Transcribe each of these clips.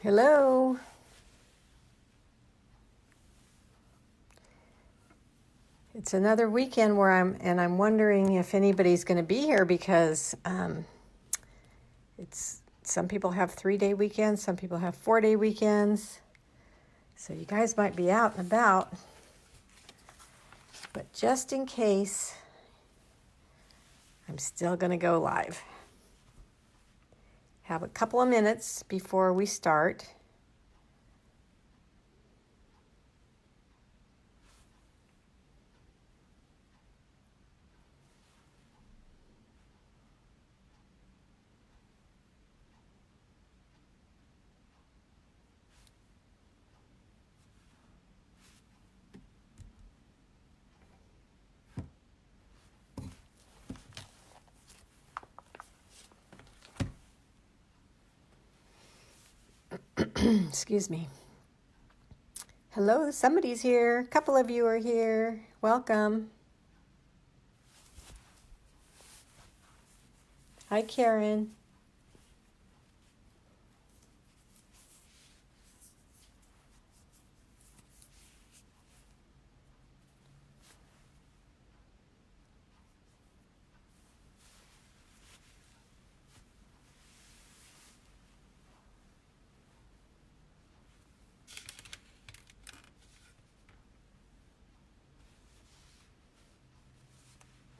Hello. It's another weekend where I'm wondering if anybody's going to be here because it's some people have 3-day weekends, some people have 4-day weekends. So you guys might be out and about. But just in case, I'm still going to go live. Have a couple of minutes before we start. Excuse me. Hello, somebody's here. A couple of you are here. Welcome. Hi, Karen.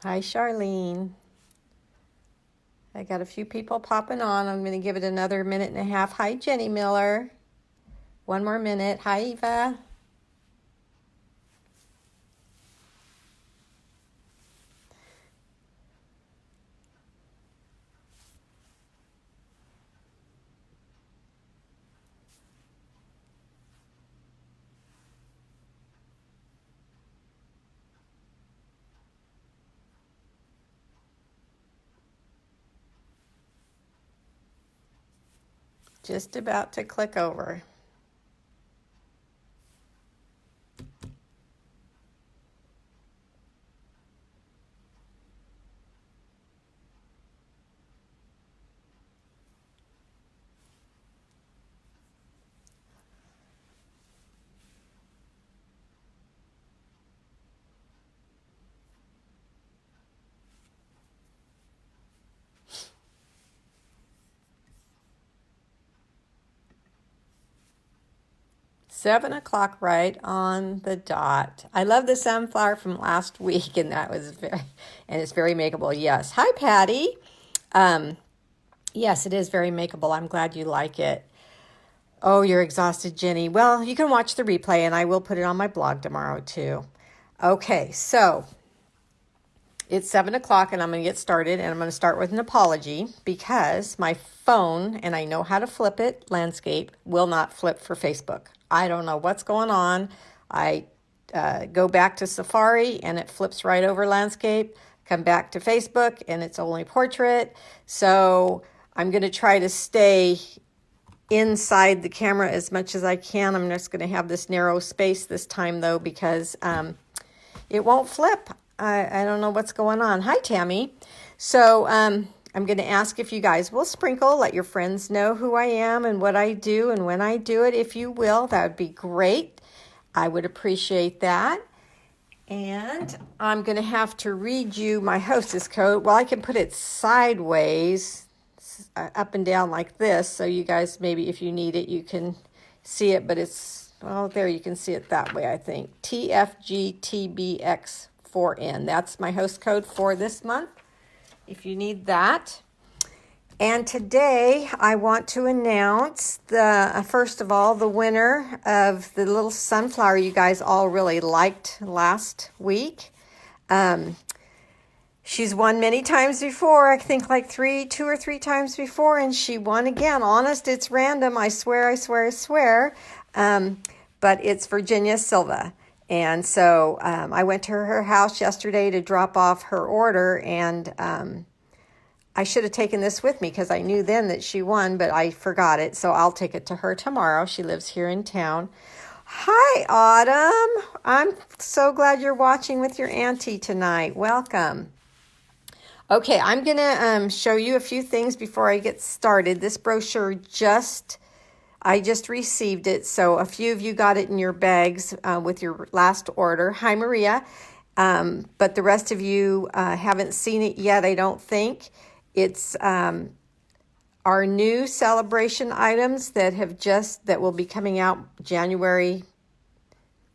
Hi, Charlene. I got a few people popping on. I'm going to give it another minute and a half. Hi, Jenny Miller. One more minute. Hi, Eva. Just about to click over. Seven o'clock right on the dot. I love the sunflower from last week, and it's very makeable. Yes. Hi, Patty. Yes, it is very makeable. I'm glad you like it. Oh, you're exhausted, Jenny. Well, you can watch the replay, and I will put it on my blog tomorrow too. Okay, so it's 7 o'clock, and I'm going to get started, and I'm going to start with an apology because my phone, and I know how to flip it, landscape, will not flip for Facebook. I don't know what's going on. I go back to Safari, and it flips right over landscape. Come back to Facebook, and it's only portrait. So I'm going to try to stay inside the camera as much as I can. I'm just going to have this narrow space this time, though, because it won't flip. I don't know what's going on. Hi, Tammy. So I'm going to ask if you guys will sprinkle, let your friends know who I am and what I do and when I do it. If you will, that would be great. I would appreciate that. And I'm going to have to read you my hostess code. Well, I can put it sideways, up and down like this. So you guys, maybe if you need it, you can see it. But it's, well, there you can see it that way, I think. TFGTBX4N. That's my host code for this month, if you need that. And today I want to announce first of all, the winner of the little sunflower you guys all really liked last week. She's won many times before, I think like 2 or 3 times before, and she won again. Honest, it's random, I swear. But it's Virginia Silva. And so I went to her house yesterday to drop off her order, and I should have taken this with me because I knew then that she won, but I forgot it. So I'll take it to her tomorrow. She lives here in town. Hi, Autumn. I'm so glad you're watching with your auntie tonight. Welcome. Okay, I'm going to show you a few things before I get started. This brochure I just received it, so a few of you got it in your bags with your last order. Hi, Maria. But the rest of you haven't seen it yet, I don't think. It's our new celebration items that will be coming out January.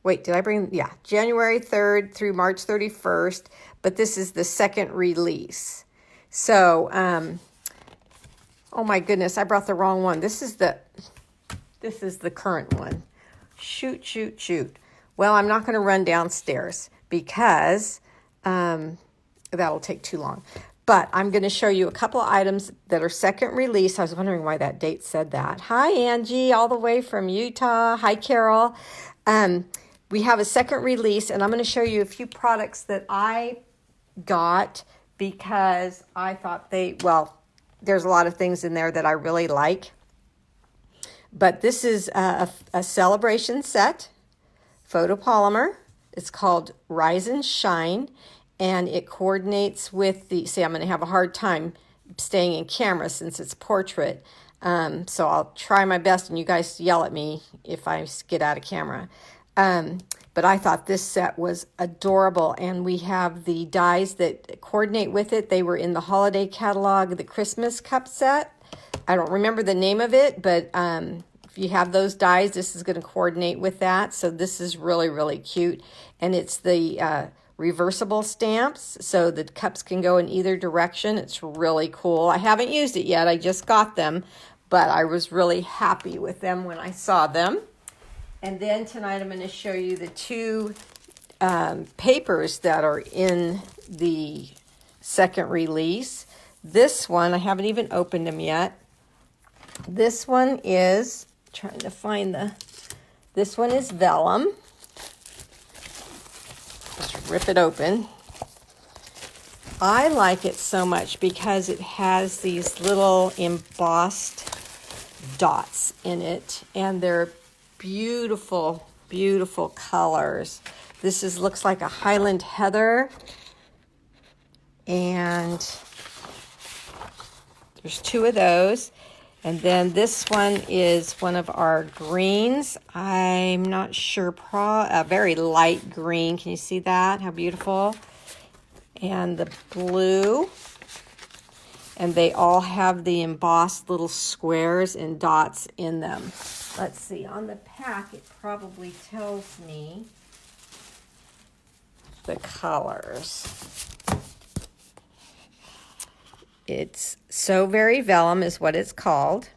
Wait, did I bring? Yeah, January 3rd through March 31st. But this is the second release. So, oh my goodness, I brought the wrong one. This is the current one. Shoot. Well, I'm not going to run downstairs because that'll take too long. But I'm going to show you a couple of items that are second release. I was wondering why that date said that. Hi, Angie, all the way from Utah. Hi, Carol. We have a second release, and I'm going to show you a few products that I got because I thought there's a lot of things in there that I really like. But this is a celebration set, photopolymer. It's called Rise and Shine, and it coordinates with I'm going to have a hard time staying in camera since it's portrait. So I'll try my best, and you guys yell at me if I get out of camera. But I thought this set was adorable, and we have the dies that coordinate with it. They were in the holiday catalog, the Christmas cup set. I don't remember the name of it, but if you have those dies, this is going to coordinate with that. So this is really, really cute. And it's the reversible stamps, so the cups can go in either direction. It's really cool. I haven't used it yet. I just got them, but I was really happy with them when I saw them. And then tonight I'm going to show you the two papers that are in the second release. This one, I haven't even opened them yet. This one is, trying to find this one is vellum. Just rip it open. I like it so much because it has these little embossed dots in it, and they're beautiful, beautiful colors. This looks like a Highland Heather, and there's two of those. And then this one is one of our greens. I'm not sure, a very light green. Can you see that? How beautiful. And the blue. And they all have the embossed little squares and dots in them. Let's see, on the pack, it probably tells me the colors. It's So Very Vellum is what it's called.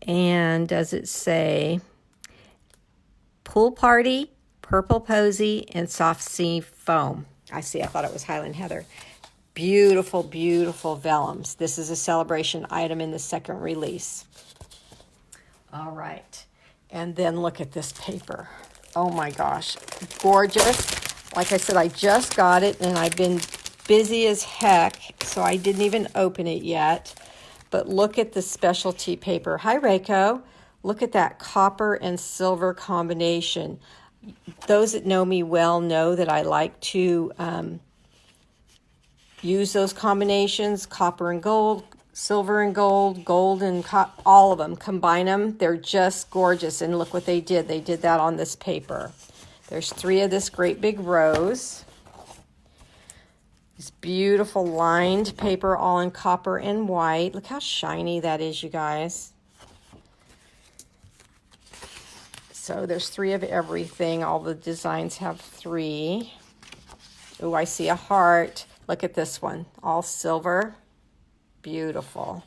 And does it say Pool Party, Purple Posy, and Soft Sea Foam? I see, I thought it was Highland Heather. Beautiful, beautiful vellums. This is a celebration item in the second release. All right. And then look at this paper. Oh my gosh, gorgeous. Like I said, I just got it and I've been busy as heck, so I didn't even open it yet. But look at the specialty paper. Hi, Reiko. Look at that copper and silver combination. Those that know me well know that I like to use those combinations, copper and gold, silver and gold, gold and all of them, combine them. They're just gorgeous. And look what they did. They did that on this paper. There's 3 of this great big rows. This beautiful lined paper all in copper and white. Look how shiny that is, you guys. So there's 3 of everything. All the designs have 3. Oh, I see a heart. Look at this one, all silver. Beautiful.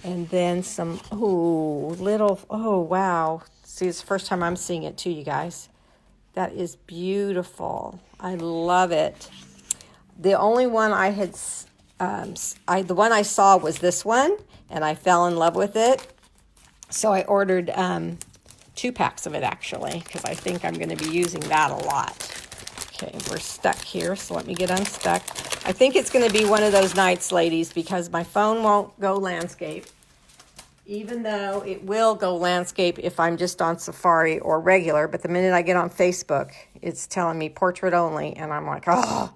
And then some, oh, wow. See, it's the first time I'm seeing it too, you guys. That is beautiful. I love it. The only one I had, the one I saw was this one, and I fell in love with it. So I ordered 2 packs of it, actually, because I think I'm going to be using that a lot. Okay, we're stuck here, so let me get unstuck. I think it's going to be one of those nights, ladies, because my phone won't go landscape, even though it will go landscape if I'm just on Safari or regular. But the minute I get on Facebook, it's telling me portrait only, and I'm like, oh.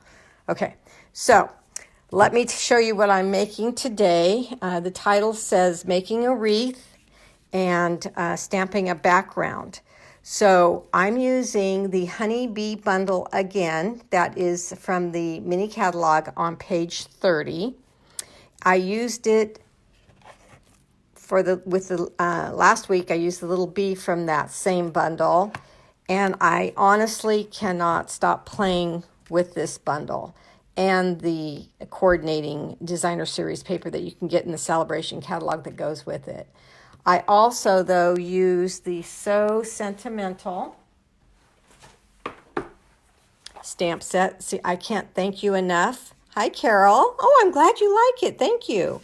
Okay, so let me show you what I'm making today. The title says Making a Wreath, and stamping a background. So I'm using the Honeybee bundle again. That is from the mini catalog on page 30. I used it for last week. I used the little bee from that same bundle, and I honestly cannot stop playing with this bundle and the coordinating designer series paper that you can get in the Celebration catalog that goes with it. I also, though, use the So Sentimental stamp set. See, I can't thank you enough. Hi, Carol. Oh, I'm glad you like it. Thank you.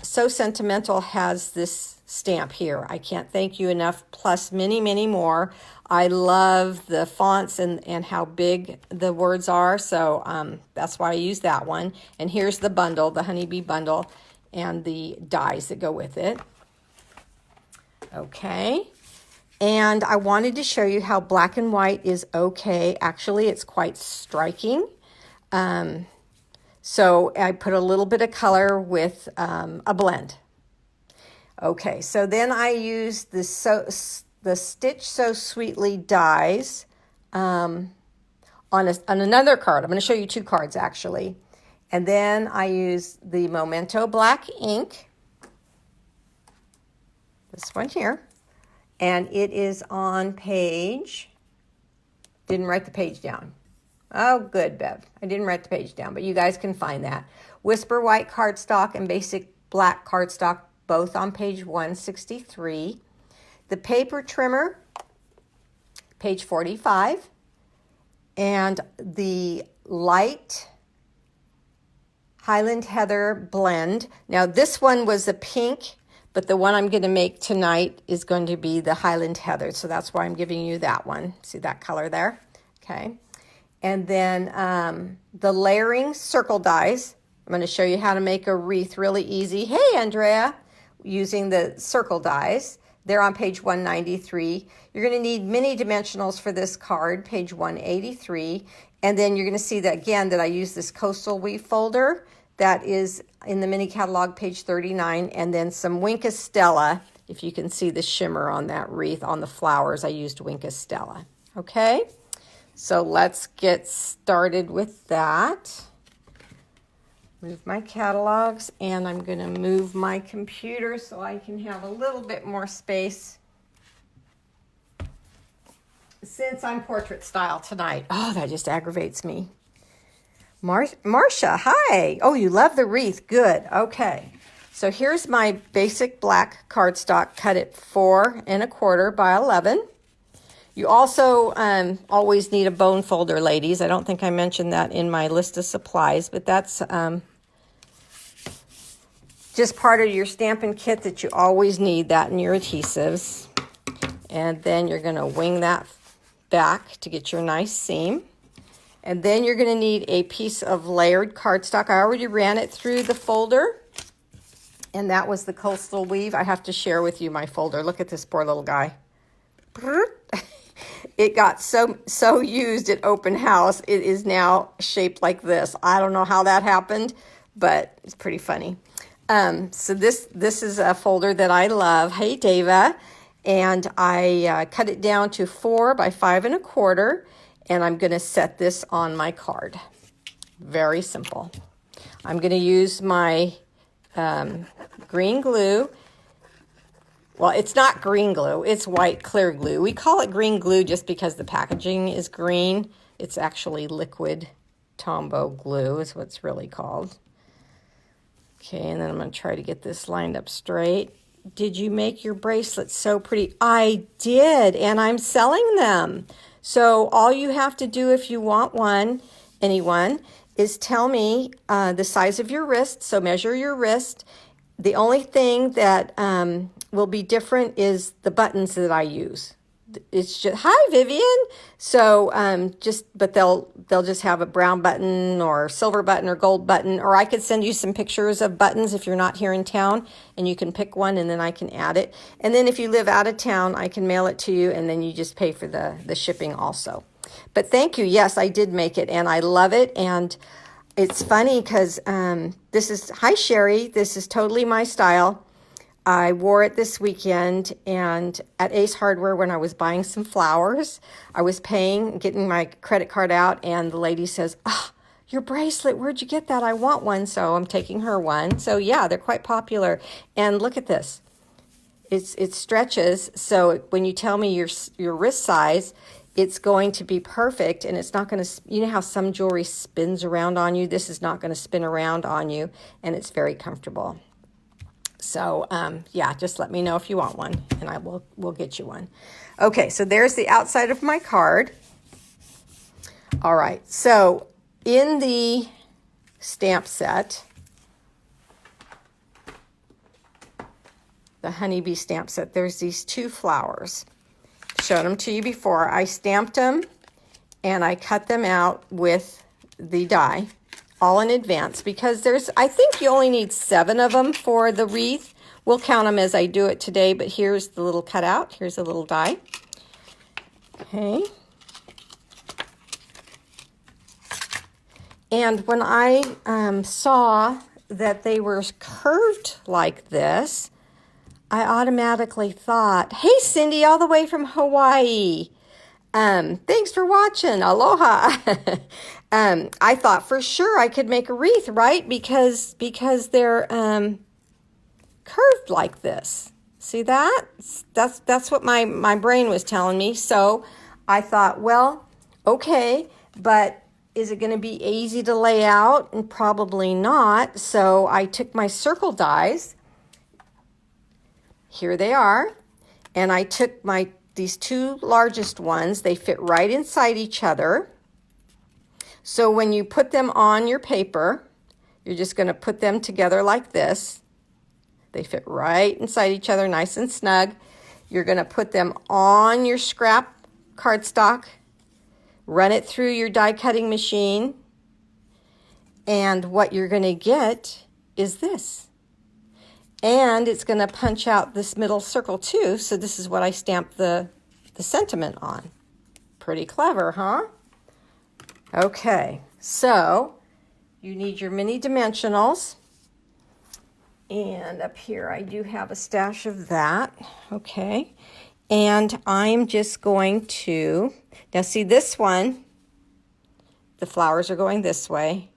So Sentimental has this stamp here. I can't thank you enough, plus many, many more. I love the fonts and how big the words are, so that's why I use that one. And here's the bundle, the Honeybee bundle, and the dies that go with it. Okay, and I wanted to show you how black and white is okay. Actually, it's quite striking. So I put a little bit of color with a blend. Okay, so then I use the Stitch So Sweetly dies on another card. I'm going to show you two cards, actually. And then I use the Memento black ink. This one here, and it is on page, didn't write the page down. Oh, good, Bev. I didn't write the page down, but you guys can find that. Whisper white cardstock and basic black cardstock, both on page 163. The paper trimmer, page 45. And the light Highland Heather blend. Now, this one was a pink, but the one I'm going to make tonight is going to be the Highland Heather. So that's why I'm giving you that one. See that color there? Okay. And then the layering circle dies. I'm going to show you how to make a wreath really easy. Hey, Andrea, using the circle dies. They're on page 193. You're going to need mini dimensionals for this card, page 183. And then you're going to see that again that I use this Coastal Weave folder. That is in the mini catalog, page 39, and then some Wink Stella. If you can see the shimmer on that wreath on the flowers, I used Wink Stella. Okay, so let's get started with that. Move my catalogs, and I'm going to move my computer so I can have a little bit more space. Since I'm portrait style tonight. Oh, that just aggravates me. Marcia, hi. Oh, you love the wreath. Good. Okay. So here's my basic black cardstock, cut at 4 1/4 by 11. You also always need a bone folder, ladies. I don't think I mentioned that in my list of supplies, but that's just part of your Stampin' kit that you always need, that in your adhesives. And then you're going to wing that back to get your nice seam. And then you're going to need a piece of layered cardstock. I already ran it through the folder, and that was the Coastal Weave. I have to share with you my folder. Look at this poor little guy. It got so used at open house, it is now shaped like this. I don't know how that happened, but it's pretty funny. So this is a folder that I love. Hey, Dava. And I cut it down to 4 by 5 1/4. And I'm going to set this on my card. Very simple. I'm going to use my green glue. Well, it's not green glue. It's white clear glue. We call it green glue just because the packaging is green. It's actually liquid Tombow glue is what it's really called. Okay, and then I'm going to try to get this lined up straight. Did you make your bracelets so pretty? I did, and I'm selling them. So all you have to do if you want one, anyone, is tell me the size of your wrist. So measure your wrist. The only thing that will be different is the buttons that I use. It's just, hi, Vivian. So but they'll just have a brown button or silver button or gold button, or I could send you some pictures of buttons if you're not here in town, and you can pick one and then I can add it. And then if you live out of town, I can mail it to you, and then you just pay for the shipping also. But thank you. Yes, I did make it, and I love it. And it's funny because this is, hi, Sherry. This is totally my style. I wore it this weekend, and at Ace Hardware when I was buying some flowers, I was paying, getting my credit card out, and the lady says, "Ah, your bracelet, where'd you get that? I want one." So I'm taking her one. So yeah, they're quite popular. And look at this. It stretches, so when you tell me your wrist size, it's going to be perfect, and it's not going to, you know how some jewelry spins around on you? This is not going to spin around on you, and it's very comfortable. So, yeah, just let me know if you want one, and we'll get you one. Okay, so there's the outside of my card. All right, so in the stamp set, the honeybee stamp set, there's these 2 flowers. Showed them to you before. I stamped them, and I cut them out with the die, all in advance, because I think you only need 7 of them for the wreath. We'll count them as I do it today, but here's the little cutout. Here's a little die. Okay. And when I saw that they were curved like this, I automatically thought, hey, Cindy, all the way from Hawaii. Thanks for watching. Aloha. I thought for sure I could make a wreath, right? Because they're curved like this. See that? That's what my brain was telling me. So I thought, well, okay, but is it going to be easy to lay out? And probably not. So I took my circle dies. Here they are. And I took these 2 largest ones. They fit right inside each other. So when you put them on your paper, you're just going to put them together like this. They fit right inside each other, nice and snug. You're going to put them on your scrap cardstock, run it through your die cutting machine, and what you're going to get is this. And it's going to punch out this middle circle too, so this is what I stamped the sentiment on. Pretty clever, huh? Okay, so you need your mini dimensionals. And up here I do have a stash of that. Okay, and I'm just going to, now see this one, the flowers are going this way.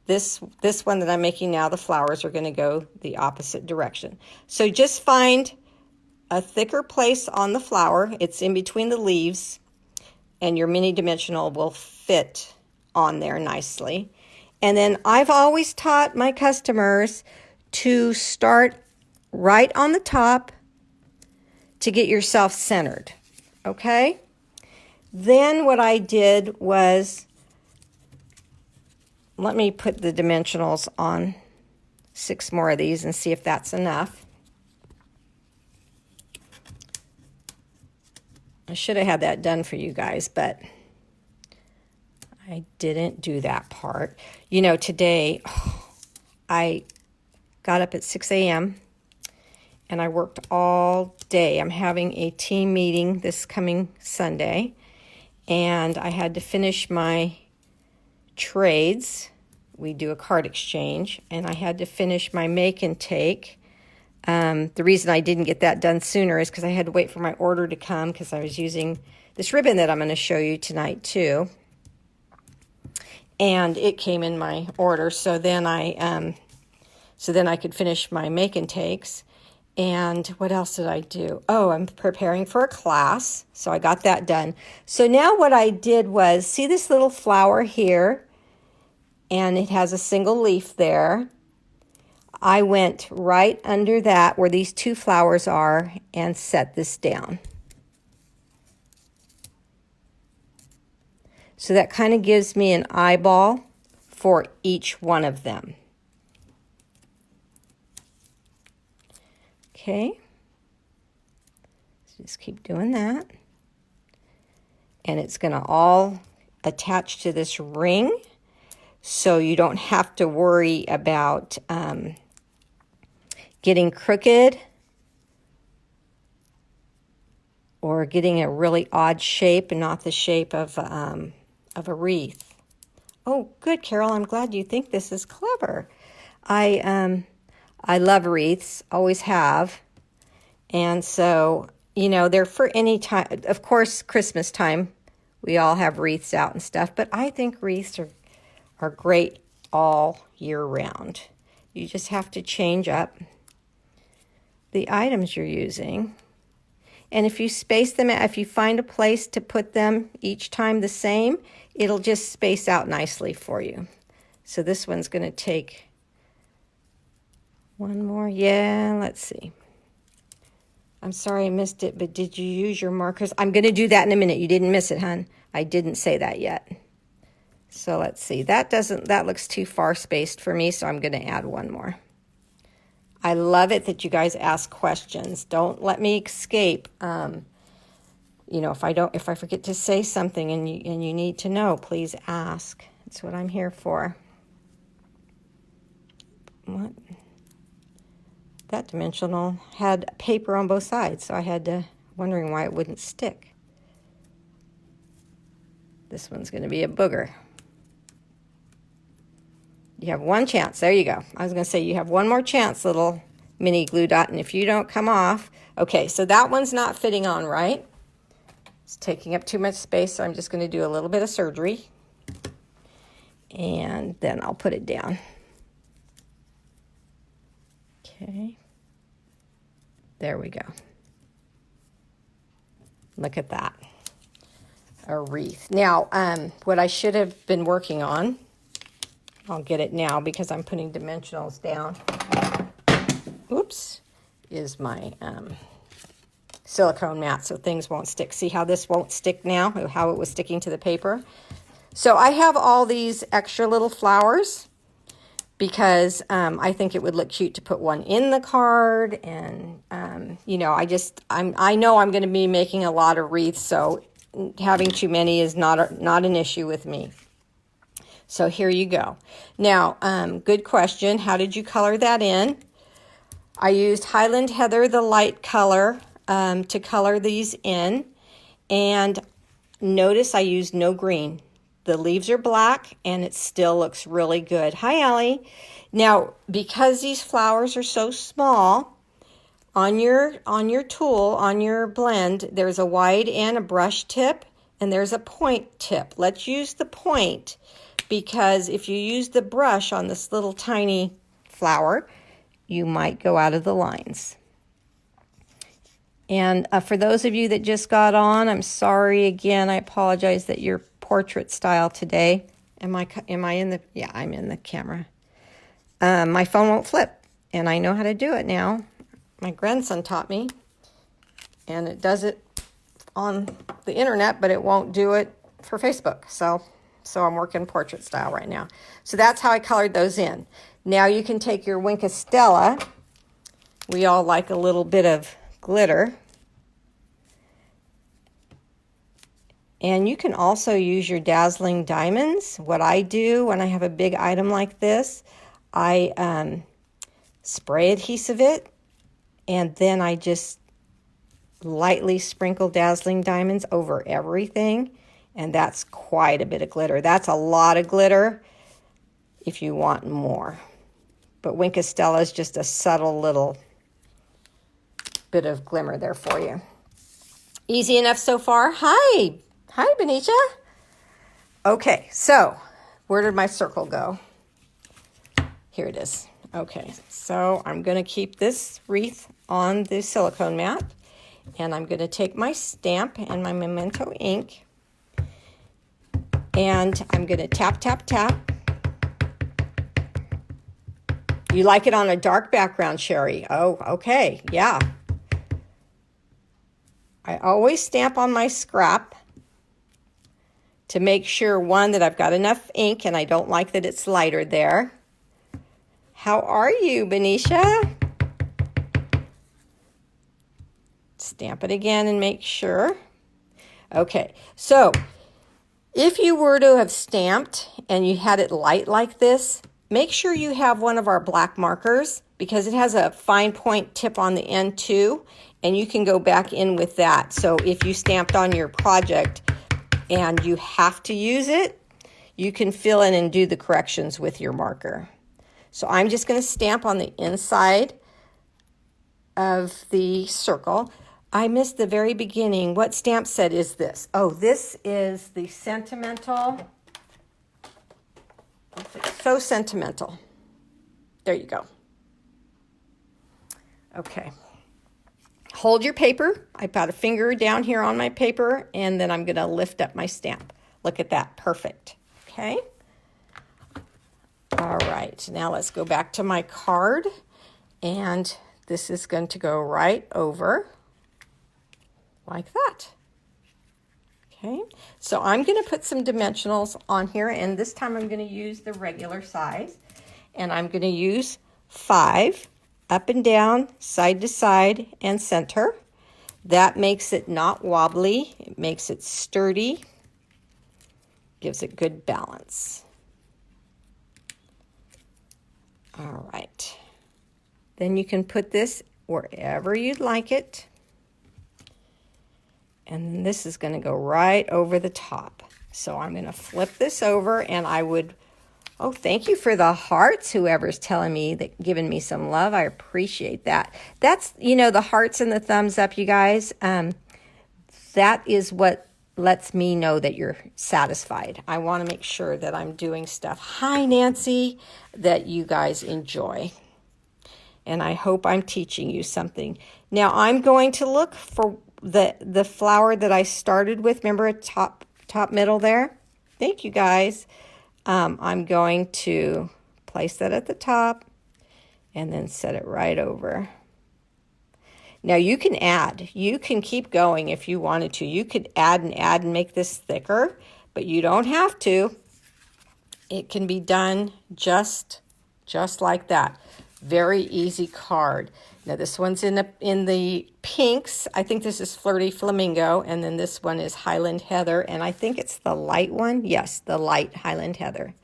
This one that I'm making now, the flowers are going to go the opposite direction. So just find a thicker place on the flower. It's in between the leaves, and your mini dimensional will fit on there nicely. And then I've always taught my customers to start right on the top to get yourself centered, okay? Then what I did was, let me put the dimensionals on 6 more of these and see if that's enough. I should have had that done for you guys, but I didn't do that part. You know, today I got up at 6 a.m. and I worked all day. I'm having a team meeting this coming Sunday, and I had to finish my trades. We do a card exchange, and I had to finish my make and take. The reason I didn't get that done sooner is because I had to wait for my order to come, because I was using this ribbon that I'm going to show you tonight too, and it came in my order. So then I could finish my make and takes. And what else did I do? Oh, I'm preparing for a class, so I got that done. So now what I did was, see this little flower here, and it has a single leaf there. I went right under that where these 2 flowers are and set this down. So that kind of gives me an eyeball for each one of them. Okay, so just keep doing that. And it's going to all attach to this ring, so you don't have to worry about getting crooked or getting a really odd shape and not the shape of a wreath. Oh, good, Carol. I'm glad you think this is clever. I love wreaths, always have. And so, you know, they're for any time. Of course, Christmas time, we all have wreaths out and stuff, but I think wreaths are great all year round. You just have to change up the items you're using. And if you space them, if you find a place to put them each time the same, it'll just space out nicely for you. So this one's going to take one more. Yeah, let's see. I'm sorry I missed it, but did you use your markers? I'm going to do that in a minute. You didn't miss it, hon. I didn't say that yet. So let's see. That looks too far spaced for me, so I'm going to add one more. I love it that you guys ask questions. Don't let me escape. You know, if I forget to say something and you need to know, please ask. That's what I'm here for. What? That dimensional had paper on both sides, so I had to wondering why it wouldn't stick. This one's going to be a booger. You have one chance. There you go. I was going to say you have one more chance, little mini glue dot, and if you don't come off. Okay, so that one's not fitting on right. It's taking up too much space, so I'm just going to do a little bit of surgery. And then I'll put it down. Okay. There we go. Look at that. A wreath. Now, what I should have been working on, I'll get it now because I'm putting dimensionals down. Oops, is my silicone mat so things won't stick. See how this won't stick now, how it was sticking to the paper? So I have all these extra little flowers because I think it would look cute to put one in the card. And, you know, I know I'm going to be making a lot of wreaths, so having too many is not an issue with me. So here you go. Now, good question. How did you color that in? I used Highland Heather, the light color, to color these in. And notice I used no green. The leaves are black, and it still looks really good. Hi, Allie. Now, because these flowers are so small, on your tool, on your blend, there's a wide and a brush tip, and there's a point tip. Let's use the point, because if you use the brush on this little tiny flower, you might go out of the lines. And for those of you that just got on, I'm sorry again. I apologize that you're portrait style today. Am I in the, yeah, I'm in the camera. My phone won't flip, and I know how to do it now. My grandson taught me, and it does it on the internet, but it won't do it for Facebook. So I'm working portrait style right now. So that's how I colored those in. Now you can take your Wink of Stella. We all like a little bit of glitter. And you can also use your Dazzling Diamonds. What I do when I have a big item like this, I spray adhesive it, and then I just lightly sprinkle Dazzling Diamonds over everything, and that's quite a bit of glitter. That's a lot of glitter if you want more. But Wink of Stella is just a subtle little bit of glimmer there for you. Easy enough so far. Hi, Benicia. Okay, so where did my circle go? Here it is. Okay, so I'm going to keep this wreath on the silicone mat, and I'm going to take my stamp and my Memento ink, and I'm going to tap, tap, tap. You like it on a dark background, Sherry? Oh, okay, yeah. I always stamp on my scrap to make sure, one, that I've got enough ink, and I don't like that it's lighter there. How are you, Benicia? Stamp it again and make sure. Okay, so if you were to have stamped and you had it light like this, make sure you have one of our black markers, because it has a fine point tip on the end too, and you can go back in with that. So if you stamped on your project and you have to use it, you can fill in and do the corrections with your marker. So I'm just going to stamp on the inside of the circle. I missed the very beginning. What stamp set is this? Oh, this is the Sentimental. So Sentimental. There you go. Okay. Hold your paper. I got a finger down here on my paper, and then I'm going to lift up my stamp. Look at that. Perfect. Okay. All right. Now let's go back to my card, and this is going to go right over like that. Okay. So I'm going to put some dimensionals on here, and this time I'm going to use the regular size, and I'm going to use 5 up and down, side to side, and center. That makes it not wobbly. It makes it sturdy. Gives it good balance. All right. Then you can put this wherever you'd like it. And then this is going to go right over the top. So I'm going to flip this over, and I would, oh, thank you for the hearts, whoever's telling me, that giving me some love. I appreciate that. That's, you know, the hearts and the thumbs up, you guys. That is what lets me know that you're satisfied. I want to make sure that I'm doing stuff, hi Nancy, that you guys enjoy. And I hope I'm teaching you something. Now I'm going to look for the flower that I started with. Remember, top middle there? Thank you, guys. I'm going to place that at the top and then set it right over. Now you can add. You can keep going if you wanted to. You could add and make this thicker, but you don't have to. It can be done just like that. Very easy card. Now this one's in the pinks. I think this is Flirty Flamingo, and then this one is Highland Heather, and I think it's the light one. Yes, the light Highland Heather.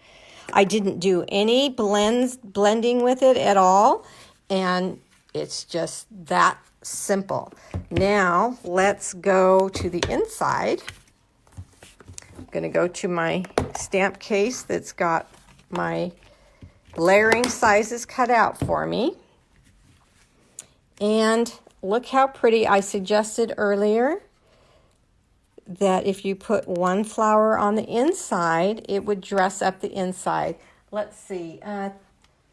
I didn't do any blending with it at all, and it's just that simple. Now let's go to the inside. I'm going to go to my stamp case that's got my layering sizes cut out for me. And look how pretty. I suggested earlier that if you put one flower on the inside, it would dress up the inside. Let's see.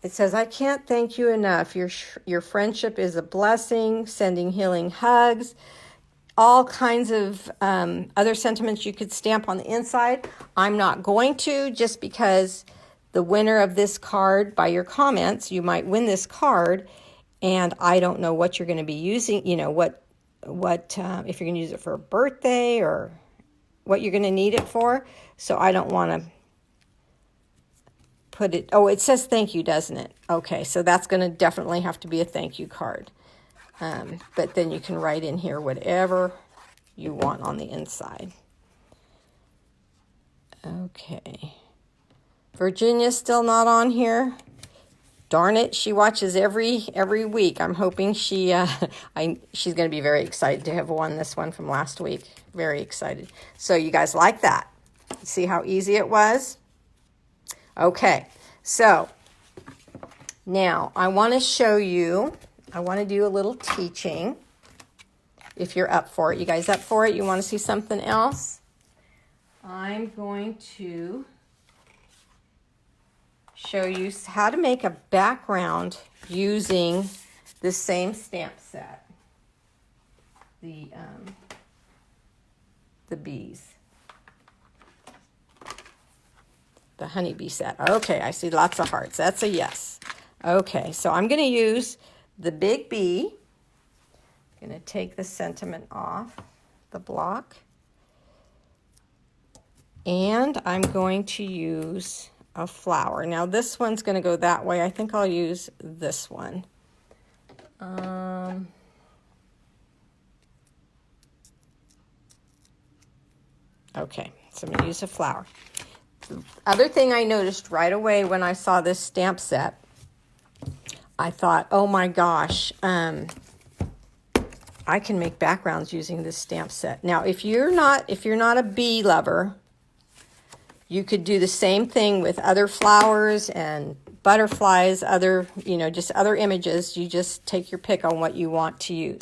It says, I can't thank you enough. Your friendship is a blessing, sending healing hugs. All kinds of other sentiments you could stamp on the inside. I'm not going to, just because the winner of this card, by your comments, you might win this card. And I don't know what you're going to be using, you know, what if you're going to use it for a birthday or what you're going to need it for. So I don't want to put it, oh, it says thank you, doesn't it? Okay, so that's going to definitely have to be a thank you card. But then you can write in here whatever you want on the inside. Okay. Virginia's still not on here. Darn it, she watches every week. I'm hoping she's going to be very excited to have won this one from last week. Very excited. So you guys like that? See how easy it was? Okay, so now I want to show you, I want to do a little teaching. If you're up for it. You guys up for it? You want to see something else? I'm going to show you how to make a background using the same stamp set, the bees, the honeybee set. Okay, I see lots of hearts. That's a yes. Okay, so I'm going to use the big bee. I'm going to take the sentiment off the block, and I'm going to use a flower. Now this one's going to go that way. I think I'll use this one. Okay, so I'm going to use a flower. The other thing I noticed right away when I saw this stamp set, I thought, oh my gosh, I can make backgrounds using this stamp set. Now, if you're not a bee lover, You could do the same thing with other flowers and butterflies, other, just other images. You just take your pick on what you want to use.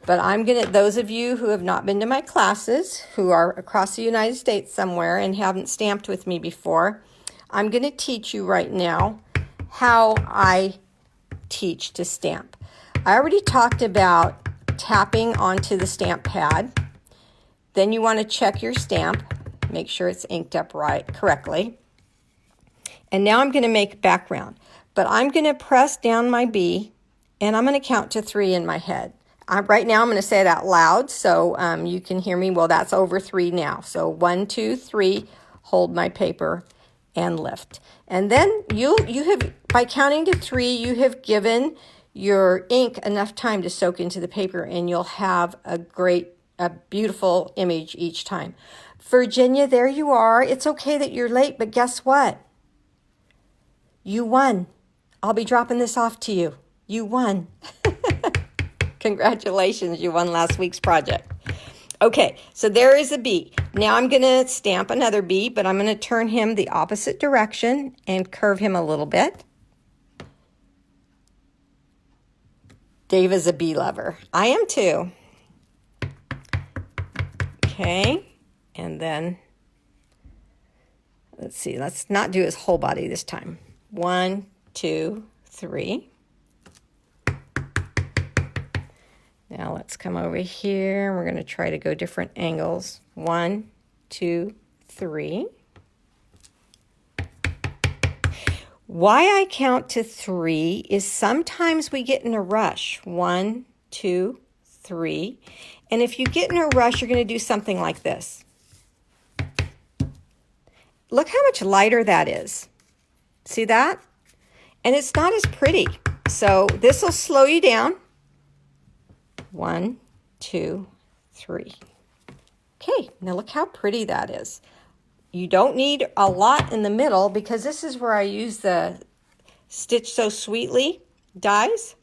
But I'm going to, those of you who have not been to my classes, who are across the United States somewhere and haven't stamped with me before, I'm going to teach you right now how I teach to stamp. I already talked about tapping onto the stamp pad. Then you want to check your stamp, make sure it's inked up correctly. And now I'm going to make background. But I'm going to press down my B, and I'm going to count to 3 in my head. Right now I'm going to say it out loud so you can hear me. Well, that's over 3 now. So 1, 2, 3, hold my paper and lift. And then you have, by counting to 3, you have given your ink enough time to soak into the paper, and you'll have a beautiful image each time. Virginia, there you are. It's okay that you're late, but guess what? You won. I'll be dropping this off to you. You won. Congratulations, you won last week's project. Okay, so there is a B. Now I'm going to stamp another B, but I'm going to turn him the opposite direction and curve him a little bit. Dave is a bee lover. I am too. Okay, and then, let's see, let's not do his whole body this time. 1, 2, 3. Now let's come over here. We're going to try to go different angles. 1, 2, 3. Why I count to 3 is sometimes we get in a rush. 1, 2, 3. And if you get in a rush, you're going to do something like this. Look how much lighter that is. See that? And it's not as pretty. So this will slow you down. 1, 2, 3. Okay, now look how pretty that is. You don't need a lot in the middle because this is where I use the Stitch So Sweetly dies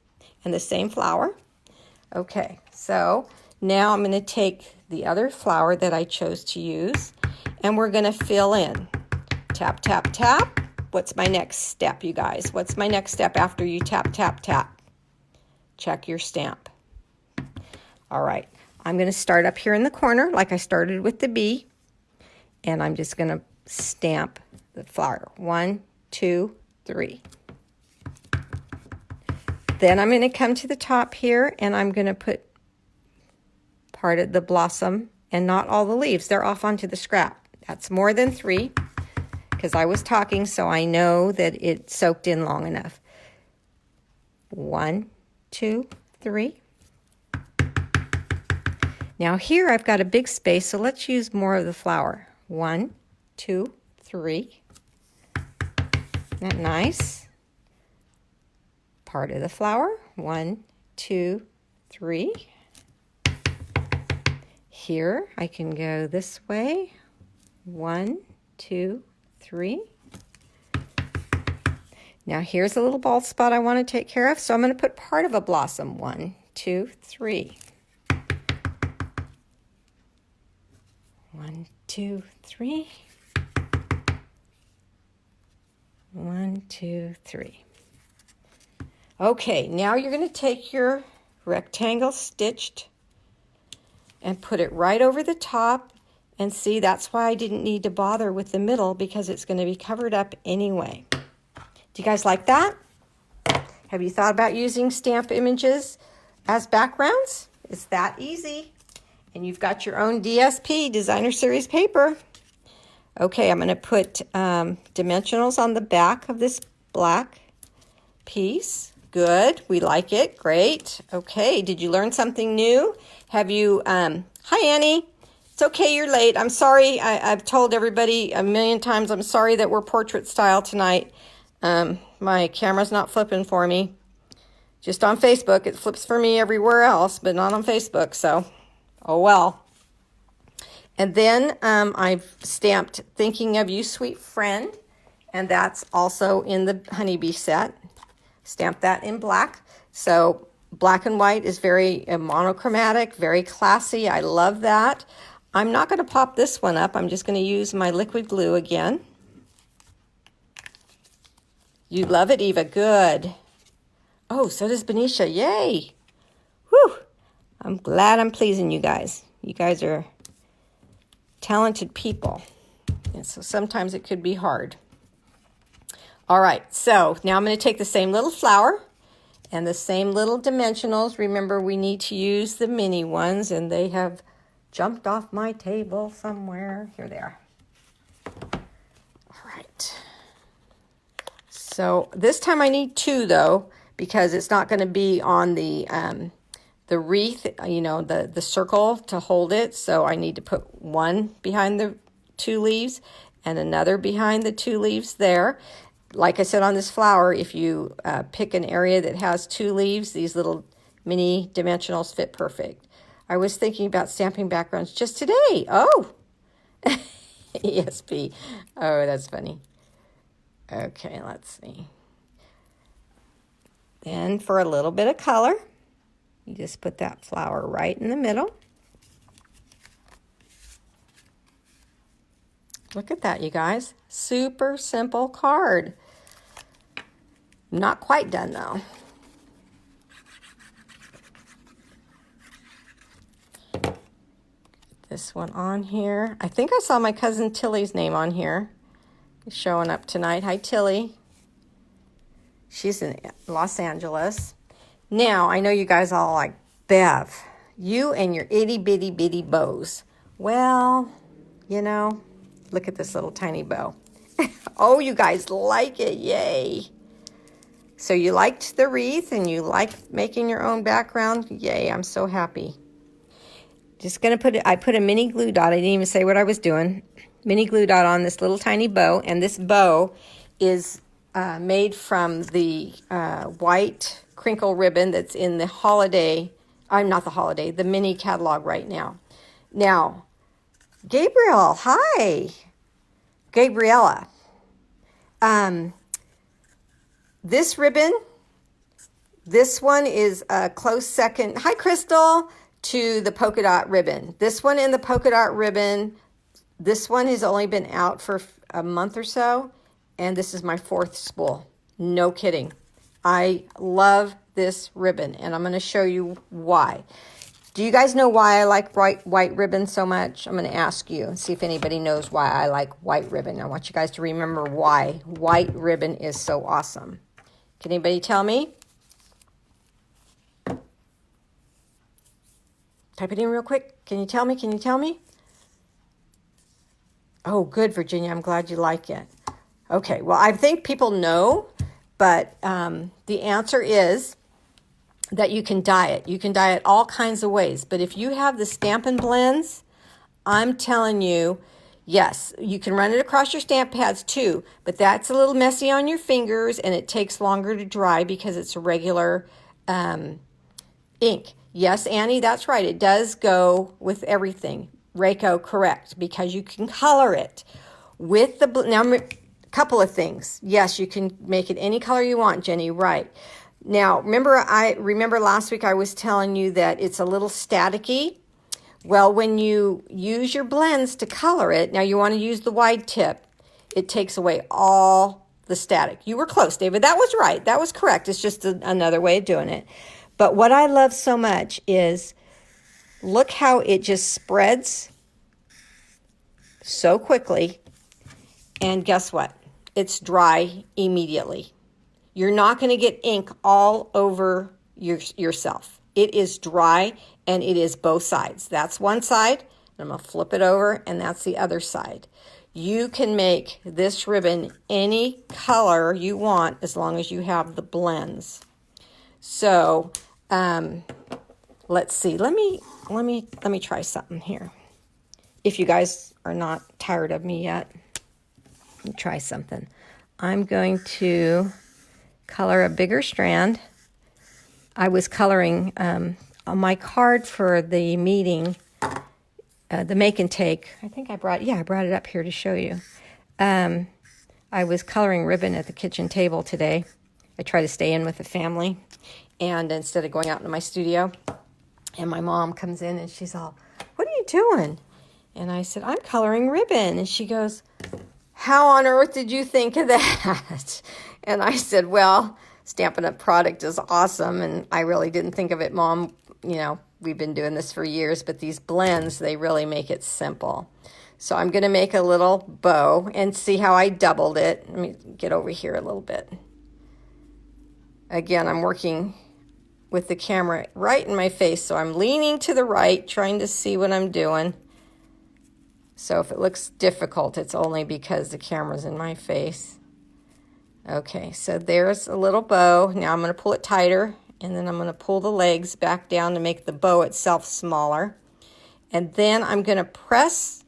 and the same flower. Okay, so now I'm going to take the other flower that I chose to use, and we're going to fill in. Tap, tap, tap. What's my next step, you guys? What's my next step after you tap, tap, tap? Check your stamp. All right, I'm going to start up here in the corner like I started with the B, and I'm just going to stamp the flower. 1, 2, 3. Then I'm going to come to the top here, and I'm going to put part of the blossom and not all the leaves. They're off onto the scrap. That's more than 3 because I was talking, so I know that it soaked in long enough. 1, 2, 3. Now here I've got a big space, so let's use more of the flower. 1, 2, 3. Isn't that nice? Part of the flower. 1, 2, 3. Here I can go this way. 1, 2, 3. Now here's a little bald spot I want to take care of, so I'm going to put part of a blossom. 1, 2, 3. 1, 2, 3. 1, 2, 3. Okay, now you're going to take your rectangle stitched and put it right over the top. And see, that's why I didn't need to bother with the middle, because it's going to be covered up anyway. Do you guys like that? Have you thought about using stamp images as backgrounds? It's that easy. And you've got your own DSP, Designer Series paper. Okay, I'm going to put dimensionals on the back of this black piece. Good, we like it, great. Okay, did you learn something new? Have you, hi Annie. It's okay, you're late. I'm sorry, I've told everybody a million times, I'm sorry that we're portrait style tonight. My camera's not flipping for me. Just on Facebook, it flips for me everywhere else, but not on Facebook, so, oh well. And then I've stamped Thinking of You, Sweet Friend, and that's also in the honeybee set. Stamped that in black. So black and white is very monochromatic, very classy. I love that. I'm not going to pop this one up. I'm just going to use my liquid glue again. You love it, Eva. Good. Oh, so does Benicia. Yay. Whew. I'm glad I'm pleasing you guys. You guys are talented people. And so sometimes it could be hard. All right, so now I'm going to take the same little flower and the same little dimensionals. Remember, we need to use the mini ones, and they have jumped off my table somewhere. Here they are. All right. So this time I need 2, though, because it's not going to be on the wreath, you know, the circle to hold it. So I need to put 1 behind the 2 leaves and another behind the 2 leaves there. Like I said on this flower, if you pick an area that has 2 leaves, these little mini dimensionals fit perfect. I was thinking about stamping backgrounds just today. Oh, ESP. Oh, that's funny. Okay, let's see. Then for a little bit of color, you just put that flower right in the middle. Look at that, you guys. Super simple card. Not quite done, though. This one on here. I think I saw my cousin Tilly's name on here. Showing up tonight. Hi, Tilly. She's in Los Angeles. Now, I know you guys all like, Bev, you and your itty bitty bitty bows. Well, you know, look at this little tiny bow. Oh, you guys like it. Yay. So you liked the wreath and you liked making your own background. Yay, I'm so happy. Just going to put it, I put a mini glue dot. I didn't even say what I was doing. Mini glue dot on this little tiny bow. And this bow is made from the white crinkle ribbon that's in the holiday, the mini catalog right now. Now, Gabriel, hi. Gabriella. This ribbon, this one is a close second, hi Crystal, to the polka dot ribbon. This one and the polka dot ribbon, this one has only been out for a month or so, and this is my 4th spool. No kidding. I love this ribbon, and I'm going to show you why. Do you guys know why I like white ribbon so much? I'm going to ask you and see if anybody knows why I like white ribbon. I want you guys to remember why white ribbon is so awesome. Can anybody tell me? Type it in real quick. Can you tell me? Can you tell me? Oh, good, Virginia. I'm glad you like it. Okay, well, I think people know, but the answer is that you can dye it. You can dye it all kinds of ways. But if you have the Stampin' Blends, I'm telling you, yes, you can run it across your stamp pads too, but that's a little messy on your fingers and it takes longer to dry because it's a regular ink. Yes, Annie, that's right. It does go with everything. Reiko, correct, because you can color it with the, now a couple of things. Yes, you can make it any color you want, Jenny, right. Now, remember last week I was telling you that it's a little staticky. Well, when you use your blends to color it, now you want to use the wide tip, it takes away all the static. You were close, David. That was right. That was correct. It's just another way of doing it. But what I love so much is look how it just spreads so quickly. And guess what? It's dry immediately. You're not going to get ink all over yourself. It is dry and it is both sides. That's one side. I'm going to flip it over and that's the other side. You can make this ribbon any color you want as long as you have the blends. So let's see. Let me try something here. If you guys are not tired of me yet, let me try something. I'm going to color a bigger strand. I was coloring on my card for the meeting, the make and take. I think I brought it up here to show you. I was coloring ribbon at the kitchen table today. I try to stay in with the family, and instead of going out into my studio, and my mom comes in and she's all, "What are you doing?" And I said, I'm coloring ribbon. And she goes, how on earth did you think of that? And I said, well, Stampin' Up! Product is awesome. And I really didn't think of it, Mom. You know, we've been doing this for years, but these blends, they really make it simple. So I'm going to make a little bow and see how I doubled it. Let me get over here a little bit. Again, I'm working with the camera right in my face, so I'm leaning to the right, trying to see what I'm doing. So if it looks difficult, it's only because the camera's in my face. Okay, so there's a little bow. Now I'm going to pull it tighter, and then I'm going to pull the legs back down to make the bow itself smaller. And then I'm going to press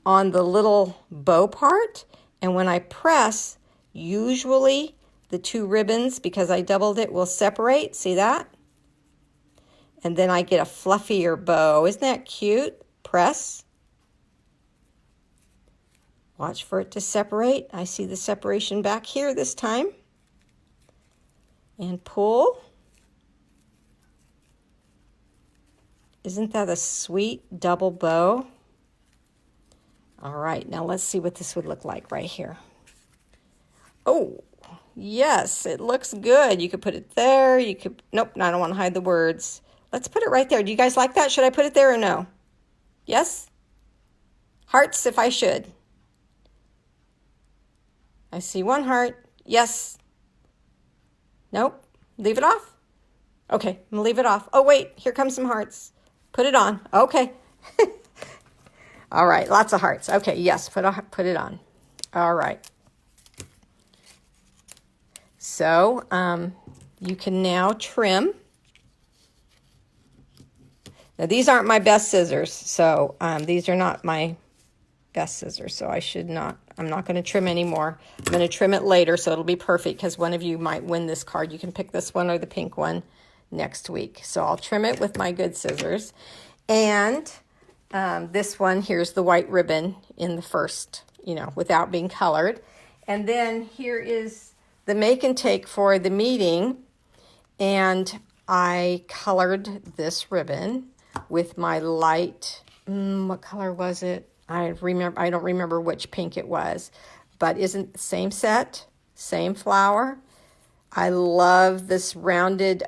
on the little bow part, and when I press, usually the two ribbons, because I doubled it, will separate. See that? And then I get a fluffier bow. Isn't that cute? Press. Watch for it to separate. I see the separation back here this time. And pull. Isn't that a sweet double bow? All right, now let's see what this would look like right here. Oh, yes, it looks good. You could put it there. You could, nope, I don't want to hide the words. Let's put it right there. Do you guys like that? Should I put it there or no? Yes? Hearts if I should. I see one heart. Yes. Nope. Leave it off? Okay, I'm going to leave it off. Oh, wait, here comes some hearts. Put it on. Okay. All right, lots of hearts. Okay, yes, put it on. All right. So you can now trim. Now, these aren't my best scissors, so these are not my best scissors, so I'm not going to trim anymore. I'm going to trim it later, so it'll be perfect, because one of you might win this card. You can pick this one or the pink one next week. So I'll trim it with my good scissors. And this one, here's the white ribbon in the first, without being colored. And then here is the make and take for the meeting. And I colored this ribbon with my light, what color was it? I don't remember which pink it was, but isn't the same set, same flower. I love this rounded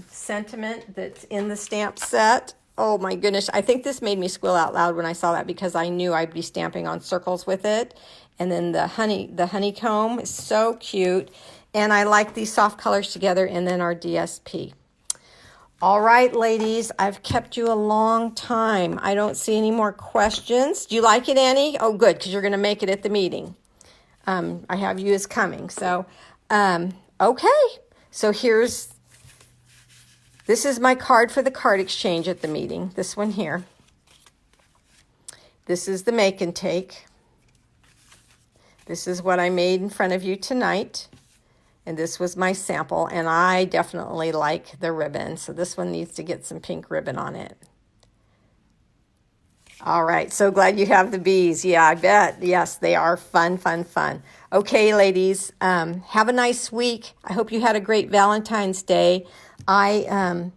sentiment that's in the stamp set. Oh my goodness, I think this made me squeal out loud when I saw that, because I knew I'd be stamping on circles with it. And then the honeycomb is so cute. And I like these soft colors together, and then our DSP. All right, ladies, I've kept you a long time. I don't see any more questions. Do you like it, Annie? Oh, good, because you're going to make it at the meeting. I have you as coming. So, okay. So this is my card for the card exchange at the meeting. This one here. This is the make and take. This is what I made in front of you tonight. And this was my sample, and I definitely like the ribbon. So this one needs to get some pink ribbon on it. All right, so glad you have the bees. Yeah, I bet. Yes, they are fun, fun, fun. Okay, ladies, have a nice week. I hope you had a great Valentine's Day. I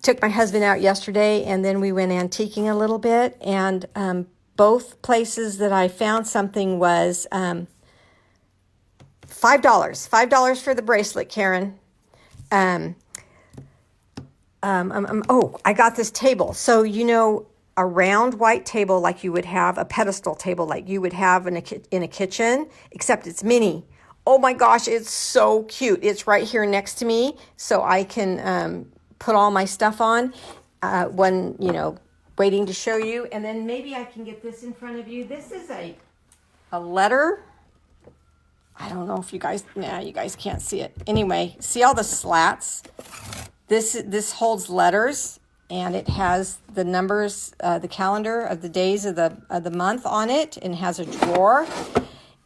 took my husband out yesterday, and then we went antiquing a little bit. And both places that I found something was... $5 for the bracelet, Karen. Oh, I got this table. So, a round white table like you would have, a pedestal table like you would have in a kitchen, except it's mini. Oh my gosh, it's so cute. It's right here next to me, so I can put all my stuff on when, waiting to show you. And then maybe I can get this in front of you. This is a letter. I don't know if you guys can't see it. Anyway, see all the slats? This holds letters, and it has the numbers, the calendar of the days of the month on it, and has a drawer.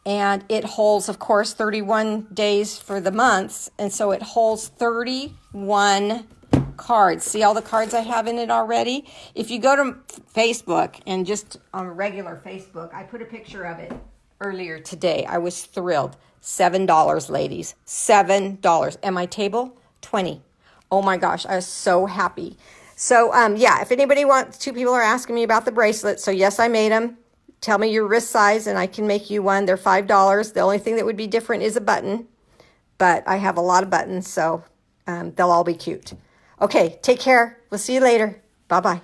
And it holds, of course, 31 days for the months, and so it holds 31 cards. See all the cards I have in it already? If you go to Facebook, and just on regular Facebook, I put a picture of it earlier today. I was thrilled. $7, ladies. $7. And my table, $20. Oh my gosh, I was so happy. So, yeah, if anybody wants, two people are asking me about the bracelets. So, yes, I made them. Tell me your wrist size and I can make you one. They're $5. The only thing that would be different is a button, but I have a lot of buttons, so they'll all be cute. Okay, take care. We'll see you later. Bye-bye.